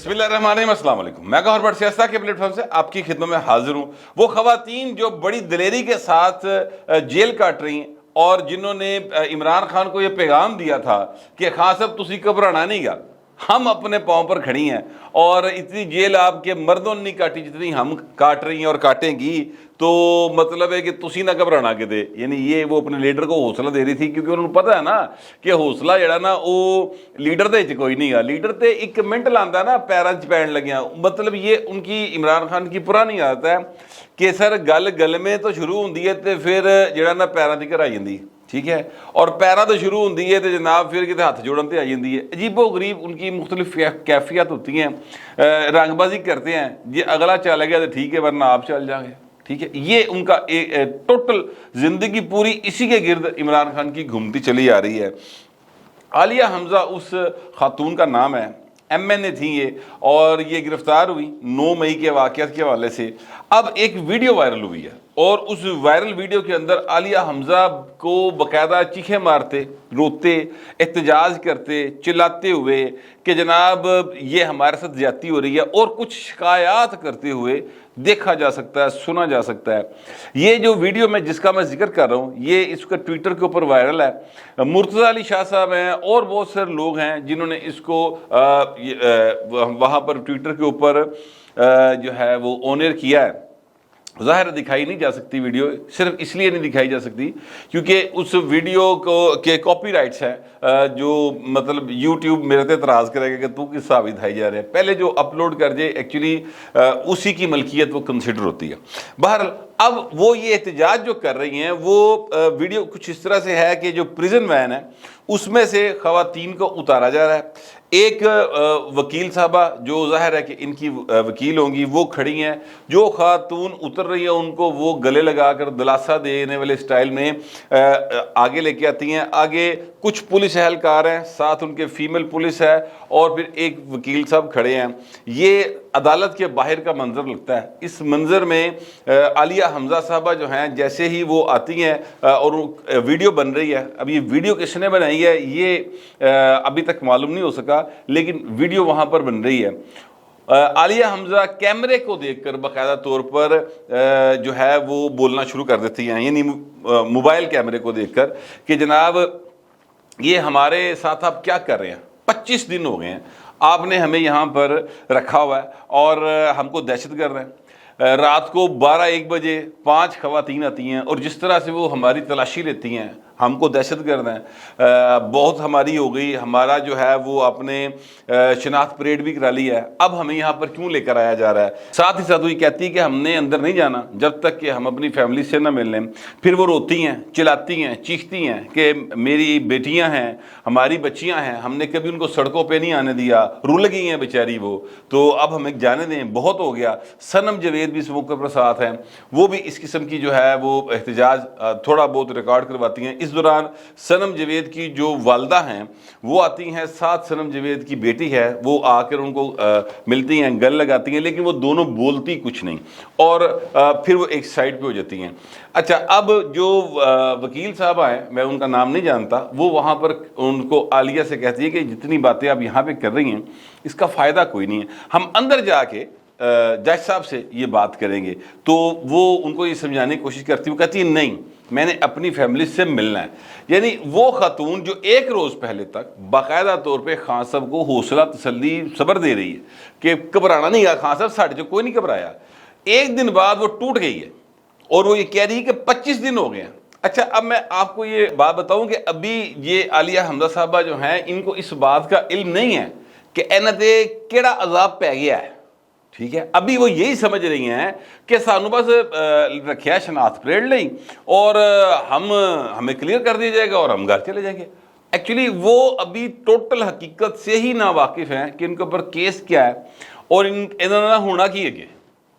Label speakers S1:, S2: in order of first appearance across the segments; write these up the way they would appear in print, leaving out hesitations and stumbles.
S1: बिस्मिल्लाहिर्रहमानिर्रहीम, अस्सलाम वालेकुम। मैं गौहर भट्ट सियासत के प्लेटफॉर्म से आपकी खिदमत में हाजिर हूँ। वो खवातीन जो बड़ी दलेरी के साथ जेल काट रही हैं और जिन्होंने इमरान खान को ये पैगाम दिया था कि खान साहब तुसी घबराना नहीं गा, हम अपने पाँव पर खड़ी हैं और इतनी जेल आपके मर्दों ने नहीं काटी जितनी हम काट रही हैं और काटेंगी, तो मतलब है कि तुसी ना घबराना किते। यानी ये वो अपने लीडर को हौसला दे रही थी, क्योंकि उन्होंने पता है ना कि हौसला जड़ा ना वो लीडर दे कोई नहीं गा। लीडर तो एक मिनट लाता ना पैरों च पैन लग्या। मतलब ये उनकी इमरान खान की पुरानी आदत है कि सर गल गल में तो शुरू होंगी है तो फिर जड़ा ना पैरों की घर आ जाती, ठीक है, और पैरों तो शुरू होंगी है तो जनाब फिर कितने हथ जोड़न पर आ जाती है। अजीबो गरीब उनकी मुख्तलिफ कैफियत होती हैं, रंगबाजी करते हैं, ये अगला चल गया तो ठीक है वरना आप चल जाएंगे, ठीक है। ये उनका एक टोटल जिंदगी पूरी इसी के गिर्द इमरान खान की घूमती चली आ रही है। आलिया हमजा उस खातून का नाम है, MNA थी ये, और ये गिरफ्तार हुई 9 मई के वाक़यात के हवाले से। अब एक वीडियो वायरल हुई है और उस वायरल वीडियो के अंदर आलिया हमजा को बाकायदा चीखें मारते, रोते, एहतजाज करते, चिल्लाते हुए कि जनाब ये हमारे साथ ज्यादती हो रही है और कुछ शिकायत करते हुए देखा जा सकता है, सुना जा सकता है। ये जो वीडियो में जिसका मैं जिक्र कर रहा हूँ ये इसका ट्विटर के ऊपर वायरल है। मुर्तज़ा अली शाह साहब हैं और बहुत सारे लोग हैं जिन्होंने इसको वहाँ पर ट्विटर के ऊपर जो है वो ऑनर किया है। ज़ाहिर दिखाई नहीं जा सकती वीडियो, सिर्फ इसलिए नहीं दिखाई जा सकती क्योंकि उस वीडियो को के कॉपीराइट्स हैं जो मतलब यूट्यूब मेरे पे एतराज़ करेगा कि तू किस साबित दिखाई जा रहे हैं। पहले जो अपलोड कर जाए एक्चुअली उसी की मलकियत वो कंसिडर होती है। बहरहाल अब वो ये एहतजाज जो कर रही हैं वो वीडियो कुछ इस तरह से है कि जो प्रिजन वैन है उसमें से खवातीन को उतारा जा रहा है। एक वकील साहबा जो ज़ाहिर है कि इनकी वकील होंगी वो खड़ी हैं, जो खातून उतर रही है उनको वो गले लगाकर दिलासा देने वाले स्टाइल में आगे लेके आती हैं। आगे कुछ पुलिस एहलकार हैं, साथ उनके फीमेल पुलिस है और फिर एक वकील साहब खड़े हैं। ये अदालत के बाहर का मंजर लगता है। इस मंजर में आलिया हमजा साहबा जो हैं जैसे ही वो आती हैं और वीडियो बन रही है। अब ये वीडियो किसने बनाई है ये अभी तक मालूम नहीं हो सका, लेकिन वीडियो वहाँ पर बन रही है। आलिया हमजा कैमरे को देखकर बाकायदा तौर पर जो है वो बोलना शुरू कर देती हैं, यानी मोबाइल कैमरे को देखकर कि जनाब ये हमारे साथ आप क्या कर रहे हैं, 25 दिन हो गए हैं आपने हमें यहाँ पर रखा हुआ है और हमको दहशत गर्द है। रात को 12-1 बजे 5 खवातीन आती हैं और जिस तरह से वो हमारी तलाशी लेती हैं, हमको दहशत गर्द हैं, बहुत हमारी हो गई, हमारा जो है वो आपने शनाख्त परेड भी करा ली है, अब हमें यहाँ पर क्यों लेकर आया जा रहा है। साथ ही साथ वो ये कहती है कि हमने अंदर नहीं जाना जब तक कि हम अपनी फैमिली से ना मिल लें। फिर वो रोती हैं, चिल्लाती हैं, चीखती हैं कि मेरी बेटियाँ हैं, हमारी बच्चियाँ हैं, हमने कभी उनको सड़कों पर नहीं आने दिया, रुल गई हैं बेचारी वो, तो अब हमें जाने दें, बहुत हो गया। सनम जवेद भी इस मौके पर साथ हैं, वो भी इस किस्म की जो है वो एहतजाज थोड़ा बहुत रिकॉर्ड करवाती हैं। इस दौरान सनम जवेद की जो वालदा हैं वो आती हैं, साथ सनम जवेद की बेटी है वो आकर उनको मिलती हैं, गल लगाती हैं, लेकिन वो दोनों बोलती कुछ नहीं और फिर वो एक साइड पे हो जाती हैं। अच्छा, अब जो वकील साहब आए, मैं उनका नाम नहीं जानता, वो वहाँ पर उनको आलिया से कहती है कि जितनी बातें आप यहाँ पे कर रही हैं इसका फ़ायदा कोई नहीं है, हम अंदर जाके जज साहब से ये बात करेंगे। तो वो उनको ये समझाने की कोशिश करती है, वो कहती है नहीं मैंने अपनी फैमिली से मिलना है। यानी वो खातून जो एक रोज़ पहले तक बाकायदा तौर पे खान साहब को हौसला तसल्ली सब्र दे रही है कि घबराना नहीं है, खान साहब साढ़े जो कोई नहीं घबराया, एक दिन बाद वो टूट गई है और वो ये कह रही है कि 25 दिन हो गए हैं। अच्छा, अब मैं आपको ये बात बताऊं कि अभी ये आलिया हमजा साहबा जो हैं इनको इस बात का इल्म नहीं है कि इन्हां ते केड़ा अजाब पै गया है, ठीक है। अभी वो यही समझ रही हैं कि सानू बस रखिया शनाख्त परेड नहीं और हमें क्लियर कर दिया जाएगा और हम घर चले जाएंगे। एक्चुअली वो अभी टोटल हकीकत से ही ना वाकिफ़ हैं कि इनके ऊपर केस क्या है और इन्होंने होना की है कि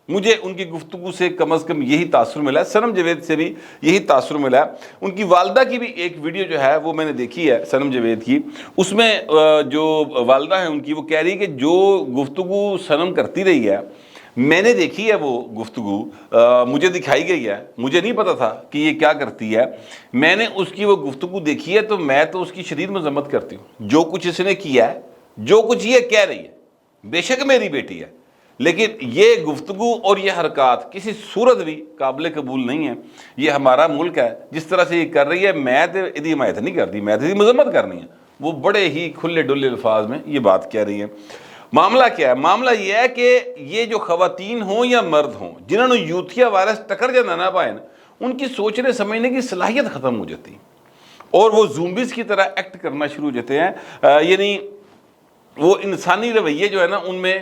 S1: मुझे उनकी गुफ्तगू से कम अज़ कम यही तासुर मिला है, सनम जवेद से भी यही तासुर मिला है। उनकी वालदा की भी एक वीडियो जो है वो मैंने देखी है सनम जवेद की, उसमें जो वालदा है उनकी वो कह रही है कि जो गुफ्तगू सनम करती रही है मैंने देखी है, वो गुफ्तगू मुझे दिखाई गई है, मुझे नहीं पता था कि ये क्या करती है, मैंने उसकी वो गुफ्तगू देखी है तो मैं तो उसकी शदीद मजम्मत करती हूँ। जो कुछ इसने किया है, जो कुछ ये कह रही है, بے شک میری بیٹی ہے، لیکن یہ گفتگو اور یہ حرکات کسی صورت بھی قابل قبول نہیں ہے۔ یہ ہمارا ملک ہے، جس طرح سے یہ کر رہی ہے، میں تو یہ حمایت نہیں کرتی، میں تو یہ مذمت کرنی ہے۔ وہ بڑے ہی کھلے ڈلے الفاظ میں یہ بات کہہ رہی ہیں۔ معاملہ کیا ہے؟ معاملہ یہ ہے کہ یہ جو خواتین ہوں یا مرد ہوں جنہوں نے یوتھیا وائرس ٹکر جانا نہ پائے نا، ان کی سوچنے سمجھنے کی صلاحیت ختم ہو جاتی اور وہ زومبیز کی طرح ایکٹ کرنا شروع ہو جاتے ہیں، یعنی وہ انسانی رویے جو ہے نا ان میں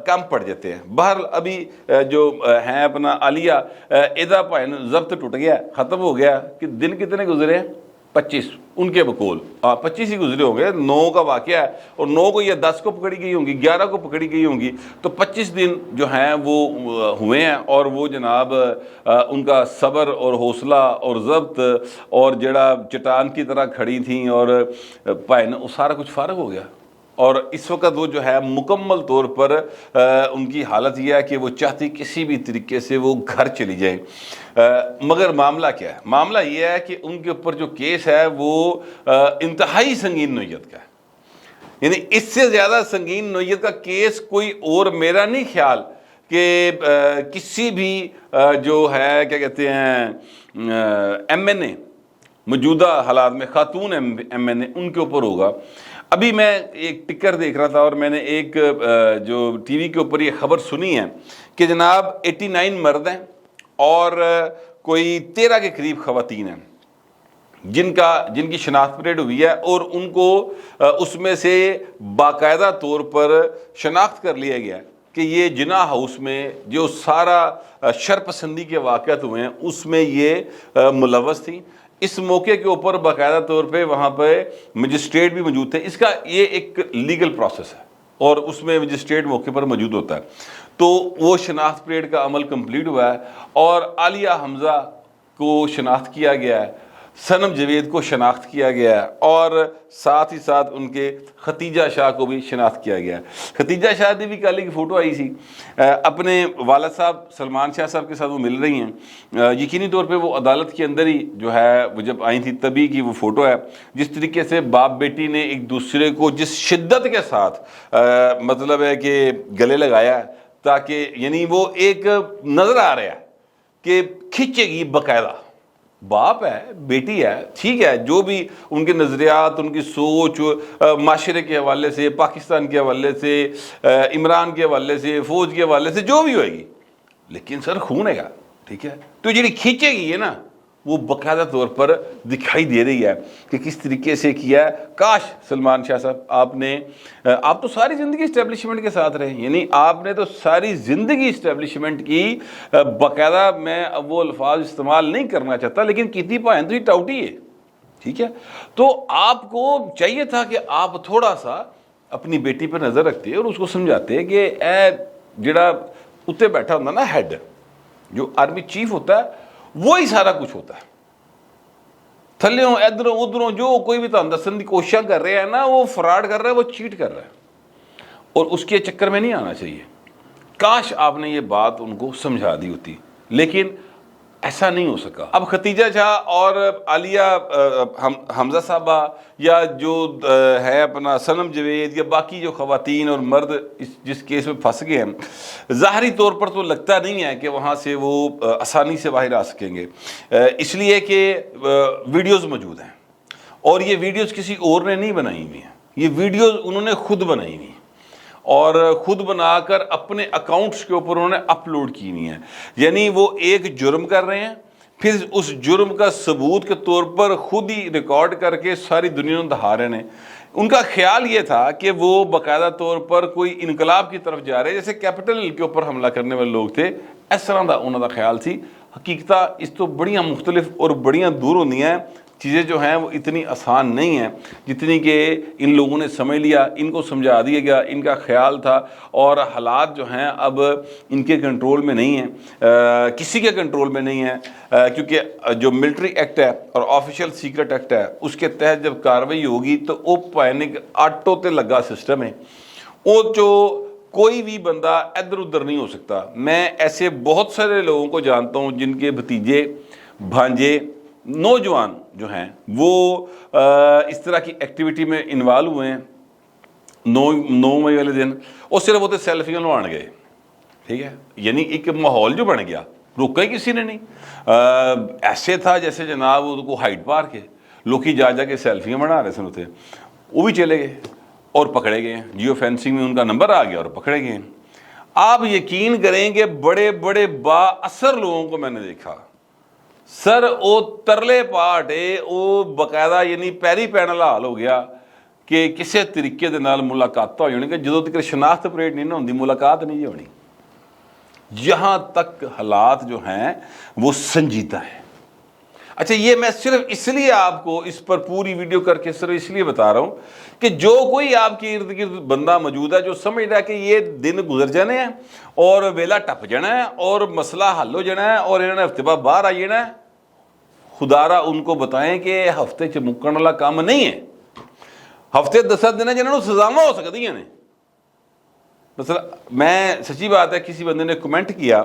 S1: کم پڑ جاتے ہیں۔ بہرحال ابھی جو ہیں اپنا عالیہ ایدا پائن ضبط ٹوٹ گیا، ختم ہو گیا کہ دن کتنے گزرے ہیں؟ 25 ان کے بقول 25 ہی گزرے ہوں گے، 9 کا واقعہ ہے اور 9 کو یا 10 کو پکڑی گئی ہوں گی، 11 کو پکڑی گئی ہوں گی، تو 25 دن جو ہیں وہ ہوئے ہیں، اور وہ جناب ان کا صبر اور حوصلہ اور ضبط اور جڑا چٹان کی طرح کھڑی تھیں اور پائن وہ سارا کچھ فارغ ہو گیا۔ اور اس وقت وہ جو ہے مکمل طور پر ان کی حالت یہ ہے کہ وہ چاہتی کسی بھی طریقے سے وہ گھر چلی جائیں۔ مگر معاملہ کیا ہے؟ معاملہ یہ ہے کہ ان کے اوپر جو کیس ہے وہ انتہائی سنگین نوعیت کا ہے، یعنی اس سے زیادہ سنگین نوعیت کا کیس کوئی اور میرا نہیں خیال کہ کسی بھی جو ہے کیا کہتے ہیں ایم این اے موجودہ حالات میں، خاتون ایم این اے ان کے اوپر ہوگا۔ ابھی میں ایک ٹکر دیکھ رہا تھا اور میں نے ایک جو ٹی وی کے اوپر یہ خبر سنی ہے کہ جناب 89 مرد ہیں اور کوئی 13 کے قریب خواتین ہیں جن کی شناخت پریڈ ہوئی ہے، اور ان کو اس میں سے باقاعدہ طور پر شناخت کر لیا گیا کہ یہ جناح ہاؤس میں جو سارا شرپسندی کے واقعات ہوئے ہیں اس میں یہ ملوث تھیں۔ اس موقع کے اوپر باقاعدہ طور پہ وہاں پہ مجسٹریٹ بھی موجود تھے۔ اس کا یہ ایک لیگل پروسیس ہے اور اس میں مجسٹریٹ موقع پر موجود ہوتا ہے۔ تو وہ شناخت پریڈ کا عمل کمپلیٹ ہوا ہے اور عالیہ حمزہ کو شناخت کیا گیا ہے، صنم جاوید کو شناخت کیا گیا ہے، اور ساتھ ہی ساتھ ان کے ختیجہ شاہ کو بھی شناخت کیا گیا ہے۔ ختیجہ شاہ دی بھی کل کی فوٹو آئی سی، اپنے والد صاحب سلمان شاہ صاحب کے ساتھ وہ مل رہی ہیں۔ یقینی طور پہ وہ عدالت کے اندر ہی جو ہے وہ جب آئی تھی تبھی کی وہ فوٹو ہے، جس طریقے سے باپ بیٹی نے ایک دوسرے کو جس شدت کے ساتھ مطلب ہے کہ گلے لگایا ہے، تاکہ یعنی وہ ایک نظر آ رہا ہے کہ کھینچے گی باقاعدہ۔ باپ ہے، بیٹی ہے، ٹھیک ہے، جو بھی ان کے نظریات، ان کی سوچ معاشرے کے حوالے سے، پاکستان کے حوالے سے، عمران کے حوالے سے، فوج کے حوالے سے جو بھی ہوئے گی، لیکن سر خون ہے گا، ٹھیک ہے، تو جڑی کھینچے گی ہے نا وہ باقاعدہ طور پر دکھائی دے رہی ہے کہ کس طریقے سے کیا ہے۔ کاش سلمان شاہ صاحب آپ تو ساری زندگی اسٹیبلشمنٹ کے ساتھ رہے، یعنی آپ نے تو ساری زندگی اسٹیبلشمنٹ کی، باقاعدہ میں اب وہ الفاظ استعمال نہیں کرنا چاہتا لیکن کتنی پائن تو یہ ٹاؤٹی ہے، ٹھیک ہے، تو آپ کو چاہیے تھا کہ آپ تھوڑا سا اپنی بیٹی پہ نظر رکھتے اور اس کو سمجھاتے کہ اے جڑا اتنے بیٹھا ہوتا نا ہیڈ، جو آرمی چیف ہوتا ہے وہی سارا کچھ ہوتا ہے، تھلیوں ادھروں ادھروں جو کوئی بھی تو دسن کی کوشش کر رہے ہیں نا وہ فراڈ کر رہا ہے، وہ چیٹ کر رہا ہے، اور اس کے چکر میں نہیں آنا چاہیے۔ کاش آپ نے یہ بات ان کو سمجھا دی ہوتی، لیکن ایسا نہیں ہو سکا۔ اب ختیجہ شاہ اور عالیہ حمزہ صاحبہ یا جو ہے اپنا صنم جاوید یا باقی جو خواتین اور مرد جس کیس میں پھنس گئے ہیں، ظاہری طور پر تو لگتا نہیں ہے کہ وہاں سے وہ آسانی سے باہر آ سکیں گے، اس لیے کہ ویڈیوز موجود ہیں اور یہ ویڈیوز کسی اور نے نہیں بنائی ہوئی ہیں، یہ ویڈیوز انہوں نے خود بنائی ہوئی ہیں اور خود بنا کر اپنے اکاؤنٹس کے اوپر انہوں نے اپلوڈ کی ہوئی ہیں۔ یعنی وہ ایک جرم کر رہے ہیں، پھر اس جرم کا ثبوت کے طور پر خود ہی ریکارڈ کر کے ساری دنیا میں دکھا رہے ہیں۔ ان کا خیال یہ تھا کہ وہ باقاعدہ طور پر کوئی انقلاب کی طرف جا رہے، جیسے کیپٹل ہل کے اوپر حملہ کرنے والے لوگ تھے، اس طرح کا انہوں کا خیال تھی۔ حقیقتہ اس تو بڑیاں مختلف اور بڑیاں دور ہوندی ہیں، چیزیں جو ہیں وہ اتنی آسان نہیں ہیں جتنی کہ ان لوگوں نے سمجھ لیا، ان کو سمجھا دیا گیا، ان کا خیال تھا، اور حالات جو ہیں اب ان کے کنٹرول میں نہیں ہیں، کسی کے کنٹرول میں نہیں ہیں، کیونکہ جو ملٹری ایکٹ ہے اور آفیشیل سیکرٹ ایکٹ ہے اس کے تحت جب کارروائی ہوگی تو وہ پینک آٹو تے لگا سسٹم ہے، وہ جو کوئی بھی بندہ ادھر ادھر نہیں ہو سکتا۔ میں ایسے بہت سارے لوگوں کو جانتا ہوں جن کے بھتیجے، بھانجے، نوجوان جو ہیں وہ اس طرح کی ایکٹیویٹی میں انوالو ہوئے ہیں، 9 ਮਈ ਵਾਲੇ ਦਿਨ ਉਹ ਸਿਰਫ ਉੱਥੇ ਸੈਲਫੀਆਂ ਲਵਾਉਣ ਗਏ, ठीक है। यानी एक माहौल जो बन गया, रोका ही किसी ने नहीं। ऐसे था जैसे जनाब उनको हाइड पार्क है, लोग जा जाके सेल्फियाँ बना रहे थे उसे, वो भी चले गए और पकड़े गए। जियो फेंसिंग में उनका नंबर आ गया और पकड़े गए। आप यकीन करेंगे बड़े बड़े बाअसर लोगों को मैंने देखा, सर वो तरले पाट है, वो बकायदा यानी पैरी पैन वाला हाल हो गया कि किसी तरीके दे नाल मुलाकात हो जानी कि जो तक शनाख्त परेड नहीं ना होंगी मुलाकात नहीं होनी। यहाँ तक हालात जो हैं वो संजीदा है। अच्छा, ये मैं सिर्फ इसलिए आपको इस पर पूरी वीडियो करके सिर्फ इसलिए बता रहा हूँ कि जो कोई आपके इर्द गिर्द बंदा मौजूद है जो समझ रहा है कि ये दिन गुजर जाने हैं और वेला टप जाना है और मसला हल हो जाना है और इन्होंने हफ्ते बाद बाहर आ जाना है, खुदारा उनको बताएं कि हफ्ते च मुक्कण वाला काम नहीं है। हफ्ते 10 दिन जिन्होंने सजावां हो सकती ने। मसला मैं सच्ची बात है, किसी बंदे ने कमेंट किया,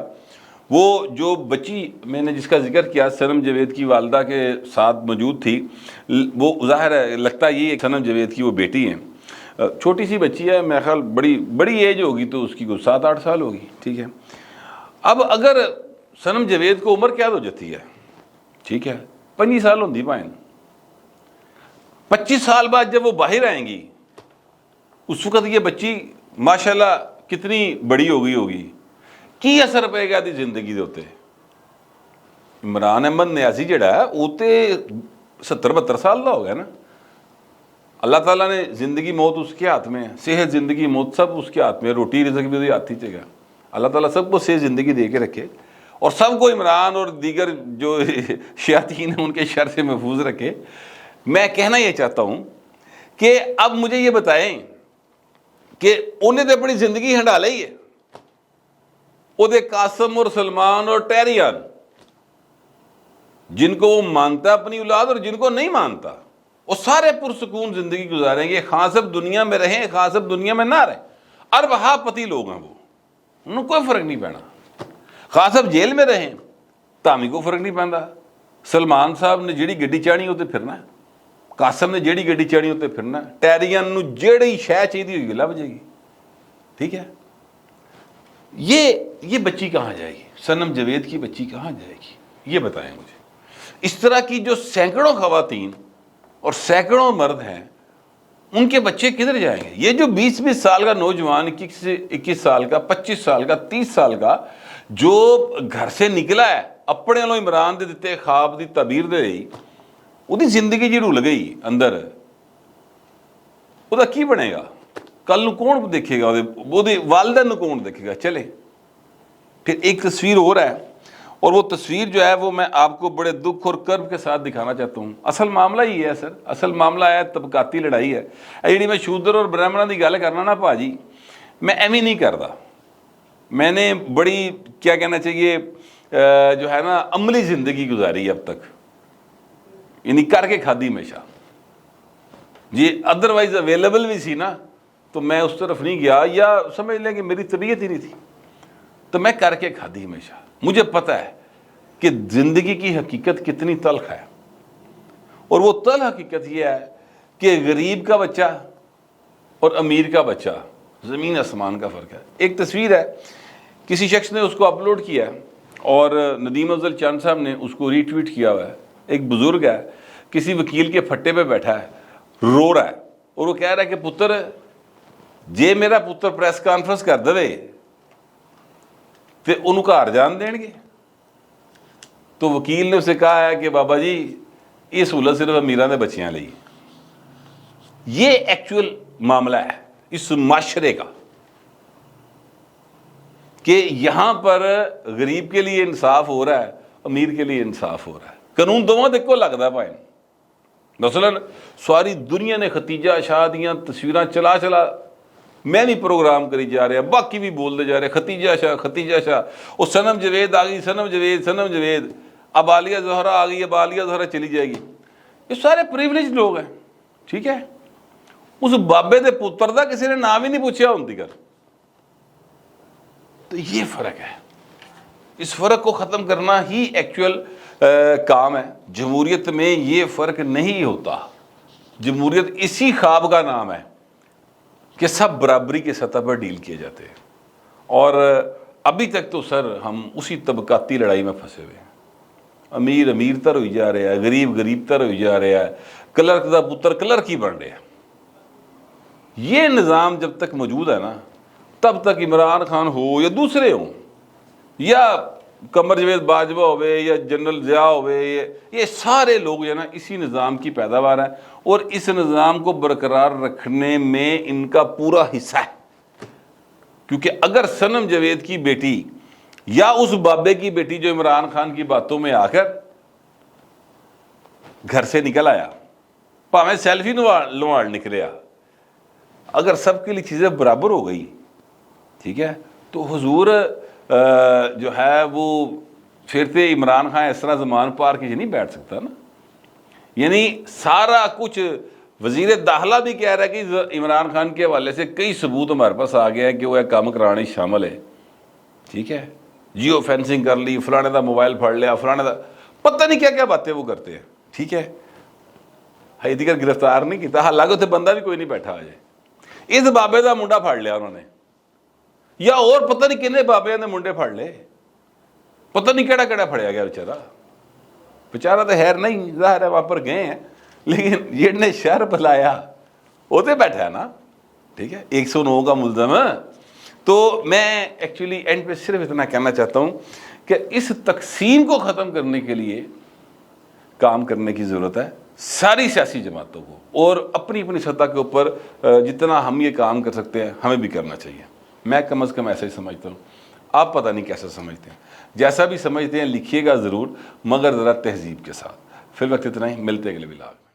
S1: वो जो बच्ची मैंने जिसका जिक्र किया सनम जवेद की वालदा के साथ मौजूद थी, वो ज़ाहिर है लगता ये सनम जवेद की वो बेटी है। छोटी सी बच्ची है, मेरा ख्याल बड़ी एज होगी तो उसकी कुछ 7-8 साल होगी, ठीक है। अब अगर सनम जवेद को उम्र क्या हो जाती है, ठीक है, 25 साल होंगी भाएं, 25 साल बाद जब वो बाहर आएंगी उस वक्त ये बच्ची माशाल्लाह कितनी बड़ी हो गई होगी, की असर पेगा दी जिंदगी दे उत्ते। इमरान अहमद न्यासी जिहड़ा है वो तो 70-72 साल का हो गया ना। अल्लाह ताला ने जिंदगी मौत उसके हाथ में है, सेहत जिंदगी मौत सब उसके हाथ में है, रोटी रिज़्क़ भी उसके हाथ ही चेगा। अल्लाह ताला सबको सेहत जिंदगी दे के रखे और सबको इमरान और दीगर जो शयातीन हैं उनके शर से महफूज रखे। मैं कहना ये चाहता हूँ कि अब मुझे ये बताएं कि उन्हें तो अपनी जिंदगी हंडा ली है, उहदे कासम और सलमान और टैरियान, जिनको वो मानता अपनी औलाद और जिनको नहीं मानता, वो सारे पुरसकून जिंदगी गुजारेंगे। खां साहब दुनिया में रहें, खां साहब दुनिया में ना रहें, अरबहापति लोग हैं वो, उनको कोई फर्क नहीं पैना। खां साहब जेल में रहें तामी को फर्क नहीं पैंदा। सलमान साहब ने जिहड़ी गड्डी चाहनी उत्ते फिरना है, कासम ने जिहड़ी गड्डी चाहनी उत्ते फिरना है, टैरियन नूं जिहड़ी शै चाहीदी होगी लभ जाएगी, ठीक है। ये बच्ची कहाँ जाएगी, सनम जवेद की बच्ची कहाँ जाएगी, ये बताएं मुझे। इस तरह की जो सैकड़ों खवातीन और सैकड़ों मर्द हैं, उनके बच्चे किधर जाएंगे। ये जो 20-20 साल का नौजवान, 21 साल का, 25 साल का, 30 साल का जो घर से निकला है अपने वालों इमरान दे दिते ख्वाब की तबीर दे रही, ਉਹਦੀ ਜ਼ਿੰਦਗੀ ਜੀ ਰੁਲ ਗਈ ਅੰਦਰ, ਉਹਦਾ ਕੀ ਬਣੇਗਾ ਕੱਲ ਨੂੰ, कौन देखेगा ਉਹਦੇ वालिदैन ਨੂੰ कौन देखेगा। चले फिर एक तस्वीर हो रहा है और वो तस्वीर जो है वो मैं आपको बड़े दुख और कर्ब के साथ दिखाना चाहता हूँ। असल मामला ही है सर, असल मामला है तबकाती लड़ाई है। जी मैं शूदर और ब्राह्मणों की गल करना ना भाजी, मैं एवं नहीं करता, मैंने बड़ी क्या कहना चाहिए जो है ना अमली ज़िंदगी गुजारी अब तक, यानी करके खाधी हमेशा जी। अदरवाइज अवेलेबल भी सी ना तो मैं उस तरफ नहीं गया, या समझ लें कि मेरी तबीयत ही नहीं थी, तो मैं करके खाधी हमेशा। मुझे पता है कि ज़िंदगी की हकीकत कितनी तल्ख है, और वो तल्ख हकीकत ये है कि गरीब का बच्चा और अमीर का बच्चा ज़मीन आसमान का फ़र्क है। एक तस्वीर है, किसी शख्स ने उसको अपलोड किया है और नदीम अफजल चांद साहब ने उसको रीट्वीट किया हुआ है। एक बुजुर्ग है, किसी वकील के फट्टे पे बैठा है, रो रहा है और वो कह रहा है कि पुत्र जे मेरा पुत्र प्रेस कॉन्फ्रेंस कर दे तो उन्होंने घर जान देंगे। तो वकील ने उसे कहा है कि बाबा जी ये सहूलत सिर्फ अमीरां दे बच्चियां लई। ये एक्चुअल मामला है इस माशरे का कि यहाँ पर गरीब के लिए इंसाफ हो रहा है, अमीर के लिए इंसाफ हो रहा है। कानून दोवां दे इक्को लगदा भाई। मसलन सारी दुनिया ने खतीजा शाह दियां तस्वीरां चला चला, मैं भी प्रोग्राम करी जा रहा, बाकी भी बोलते जा रहे खतीजा शाह, वो सनम जवेद आ गई, सनम जवेद, अब आलिया ज़ोहरा आ गई, अब आलिया ज़ोहरा चली जाएगी। ये सारे प्रिविलेज लोग हैं, ठीक है। उस बाबे दे पुत्र दा किसी ने नाम ही नहीं पूछा हुंदी कर। तो ये फ़र्क है, इस फ़र्क को ख़त्म करना ही एक्चुअल काम है। जमहूरियत में ये फ़र्क नहीं होता। जमहूरियत इसी ख्वाब का नाम है کہ سب برابری کے سطح پر ڈیل کیے جاتے ہیں، اور ابھی تک تو سر ہم اسی طبقاتی لڑائی میں پھنسے ہوئے ہیں۔ امیر امیر تر ہوئی جا رہا ہے، غریب غریب تر ہوئی جا رہا ہے، کلرک دا پتر کلرک ہی بن رہا ہے۔ یہ نظام جب تک موجود ہے نا، تب تک عمران خان ہو یا دوسرے ہوں، یا قمر جاوید باجوہ ہوئے یا جنرل ضیاء ہوئے، یہ سارے لوگ جو ہے نا اسی نظام کی پیداوار ہیں، اور اس نظام کو برقرار رکھنے میں ان کا پورا حصہ ہے۔ کیونکہ اگر صنم جاوید کی بیٹی یا اس بابے کی بیٹی جو عمران خان کی باتوں میں آ کر گھر سے نکل آیا، پاویں سیلفی لواڑ نکلیا، اگر سب کے لیے چیزیں برابر ہو گئی، ٹھیک ہے، تو حضور جو ہے وہ پھر سے عمران خان اس طرح زمان پار کے نہیں بیٹھ سکتا نا۔ یعنی سارا کچھ وزیر داخلہ بھی کہہ رہا ہے کہ عمران خان کے حوالے سے کئی ثبوت ہمارے پاس آ گیا ہے کہ وہ ایک کام کرانے شامل ہے، ٹھیک ہے، جیو فینسنگ کر لی، فلانے دا موبائل پھاڑ لیا، فلانے دا پتہ نہیں کیا کیا باتیں وہ کرتے ہیں، ٹھیک ہے۔ ہائی دیگر گرفتار نہیں کیتا، حالانکہ اتنے بندہ بھی کوئی نہیں بیٹھا آجے، اس بابے دا منڈا پھاڑ لیا انہوں نے، یا اور پتہ نہیں کنے بابے نے منڈے پھاڑ لے، پتہ نہیں کیڑا کیڑا پھڑیا گیا بیچارہ تو خیر نہیں، ظاہر ہے وہاں پر گئے ہیں، لیکن یہ نے شہر بلایا ہوتے بیٹھا ہے نا، ٹھیک ہے، 109 کا ملزم ہے۔ تو میں ایکچولی اینڈ پہ صرف اتنا کہنا چاہتا ہوں کہ اس تقسیم کو ختم کرنے کے لیے کام کرنے کی ضرورت ہے ساری سیاسی جماعتوں کو، اور اپنی اپنی سطح کے اوپر جتنا ہم یہ کام کر سکتے ہیں ہمیں بھی کرنا چاہیے۔ میں کم از کم ایسا ہی سمجھتا ہوں، آپ پتہ نہیں کیسا سمجھتے ہیں، جیسا بھی سمجھتے ہیں لکھیے گا ضرور، مگر ذرا تہذیب کے ساتھ۔ فی الوقت اتنا ہی، ملتے ہیں اگلے ولاگ۔